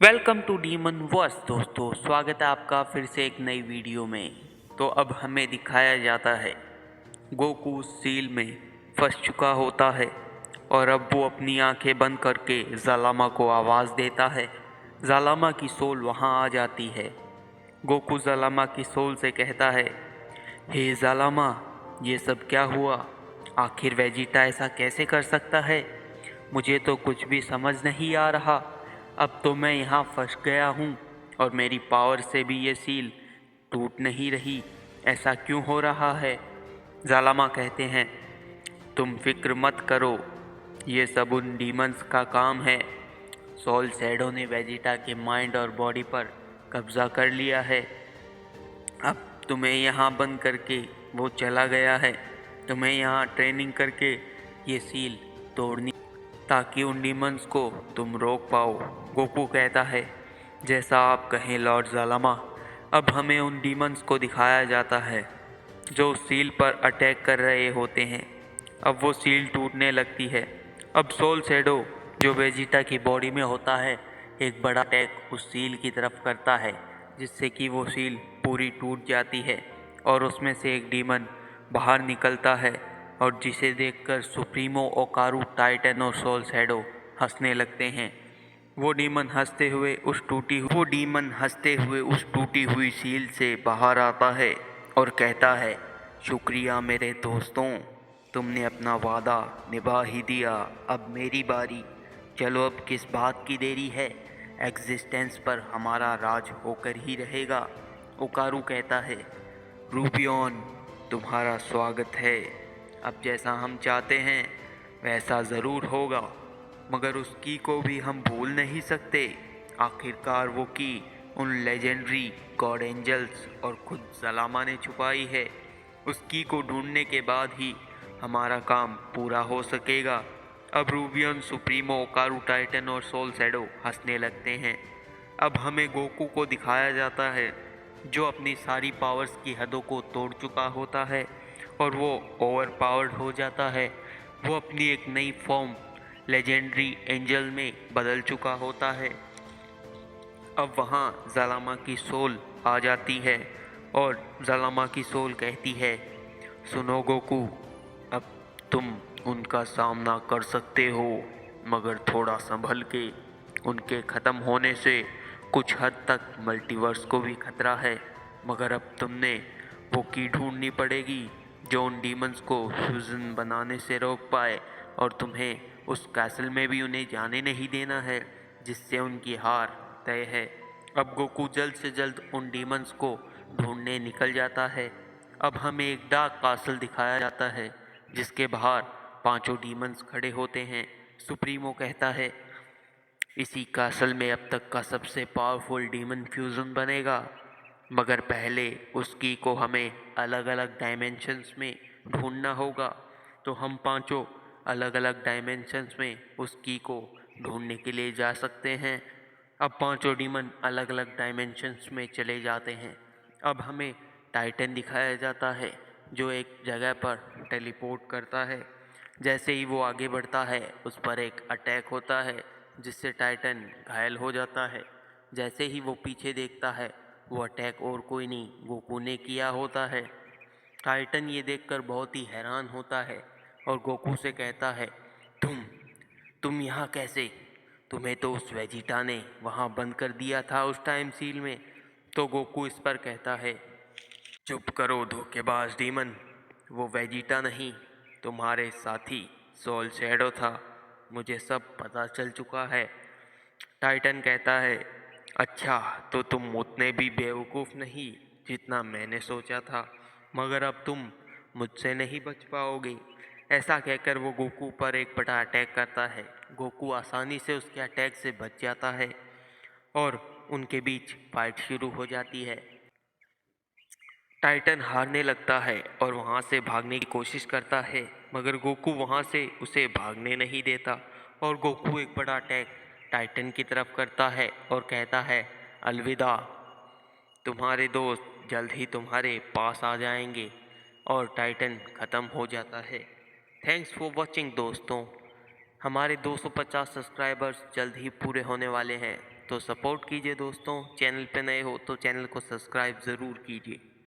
Welcome to demon verse दोस्तों, स्वागत है आपका फिर से एक नई वीडियो में। तो अब हमें दिखाया जाता है गोकू सील में फंस चुका होता है और अब वो अपनी आंखें बंद करके जालामा को आवाज़ देता है। जालामा की सोल वहाँ आ जाती है। गोकू जालामा की सोल से कहता है, हे जालामा, ये सब क्या हुआ? आखिर वेजिटा ऐसा कैसे कर सकता है? मुझे तो कुछ भी समझ नहीं आ रहा। अब तो मैं यहाँ फंस गया हूँ और मेरी पावर से भी ये सील टूट नहीं रही। ऐसा क्यों हो रहा है? जालामा कहते हैं, तुम फिक्र मत करो, ये सब उन डीमंस का काम है। सोल शैडो ने वेजिटा के माइंड और बॉडी पर कब्जा कर लिया है। अब तुम्हें यहाँ बंद करके वो चला गया है। तुम्हें यहाँ ट्रेनिंग करके ये सील तोड़नी, ताकि उन डीमंस को तुम रोक पाओ। गोकू कहता है, जैसा आप कहें लॉर्ड जालामा। अब हमें उन डीमंस को दिखाया जाता है जो सील पर अटैक कर रहे होते हैं। अब वो सील टूटने लगती है। अब सोल शैडो जो वेजिटा की बॉडी में होता है, एक बड़ा अटैक उस सील की तरफ करता है, जिससे कि वो सील पूरी टूट जाती है और उसमें से एक डीमन बाहर निकलता है और जिसे देखकर सुप्रीमो, ओकारू, टाइटन और सोल शैडो हंसने लगते हैं। वो डीमन हंसते हुए उस टूटी हुई सील से बाहर आता है और कहता है, शुक्रिया मेरे दोस्तों, तुमने अपना वादा निभा ही दिया। अब मेरी बारी। चलो, अब किस बात की देरी है? एग्जिस्टेंस पर हमारा राज होकर ही रहेगा। ओकारू कहता है, रूबियन, तुम्हारा स्वागत है। अब जैसा हम चाहते हैं वैसा ज़रूर होगा, मगर उस की को भी हम भूल नहीं सकते। आखिरकार वो की उन लेजेंडरी गॉड एंजल्स और खुद जालामा ने छुपाई है। उस की को ढूंढने के बाद ही हमारा काम पूरा हो सकेगा। अब रूबियन, सुप्रीमो, ओकारू, टाइटन और सोल शैडो हंसने लगते हैं। अब हमें गोकू को दिखाया जाता है जो अपनी सारी पावर्स की हदों को तोड़ चुका होता है और वो ओवर पावर्ड हो जाता है। वो अपनी एक नई फॉर्म लेजेंडरी एंजल में बदल चुका होता है। अब वहाँ जालामा की सोल आ जाती है और जालामा की सोल कहती है, सुनो गोकू, अब तुम उनका सामना कर सकते हो, मगर थोड़ा संभल के। उनके ख़त्म होने से कुछ हद तक मल्टीवर्स को भी खतरा है, मगर अब तुमने वो की ढूंढनी पड़ेगी जो उन डीमंस को फ्यूजन बनाने से रोक पाए, और तुम्हें उस कैसल में भी उन्हें जाने नहीं देना है, जिससे उनकी हार तय है। अब गोकू जल्द से जल्द उन डीमंस को ढूंढने निकल जाता है। अब हमें एक डार्क कासल दिखाया जाता है जिसके बाहर पांचों डीमंस खड़े होते हैं। सुप्रीमो कहता है, इसी कासल में अब तक का सबसे पावरफुल डीमन फ्यूजन बनेगा, मगर पहले उसकी को हमें अलग अलग डायमेंशंस में ढूंढना होगा। तो हम पांचों अलग अलग डायमेंशंस में उस की को ढूंढने के लिए जा सकते हैं। अब पांचों डीमन अलग अलग डायमेंशंस में चले जाते हैं। अब हमें टाइटन दिखाया जाता है जो एक जगह पर टेलीपोर्ट करता है। जैसे ही वो आगे बढ़ता है उस पर एक अटैक होता है जिससे टाइटन घायल हो जाता है। जैसे ही वो पीछे देखता है, वो अटैक और कोई नहीं, गोकू ने किया होता है। टाइटन ये देखकर बहुत ही हैरान होता है और गोकू से कहता है, तुम यहाँ कैसे? तुम्हें तो उस वेजिटा ने वहाँ बंद कर दिया था उस टाइम सील में। तो गोकू इस पर कहता है, चुप करो धोखेबाज डीमन, वो वेजिटा नहीं, तुम्हारे साथी सोल शैडो था। मुझे सब पता चल चुका है। टाइटन कहता है, अच्छा, तो तुम उतने भी बेवकूफ़ नहीं जितना मैंने सोचा था, मगर अब तुम मुझसे नहीं बच पाओगे। ऐसा कहकर वो गोकू पर एक बड़ा अटैक करता है। गोकू आसानी से उसके अटैक से बच जाता है और उनके बीच फाइट शुरू हो जाती है। टाइटन हारने लगता है और वहाँ से भागने की कोशिश करता है, मगर गोकू वहाँ से उसे भागने नहीं देता और गोकू एक बड़ा अटैक टाइटन की तरफ करता है और कहता है, अलविदा, तुम्हारे दोस्त जल्द ही तुम्हारे पास आ जाएंगे, और टाइटन ख़त्म हो जाता है। थैंक्स फॉर वॉचिंग दोस्तों। हमारे 250 सब्सक्राइबर्स जल्द ही पूरे होने वाले हैं। तो सपोर्ट कीजिए दोस्तों। चैनल पे नए हो तो चैनल को सब्सक्राइब ज़रूर कीजिए।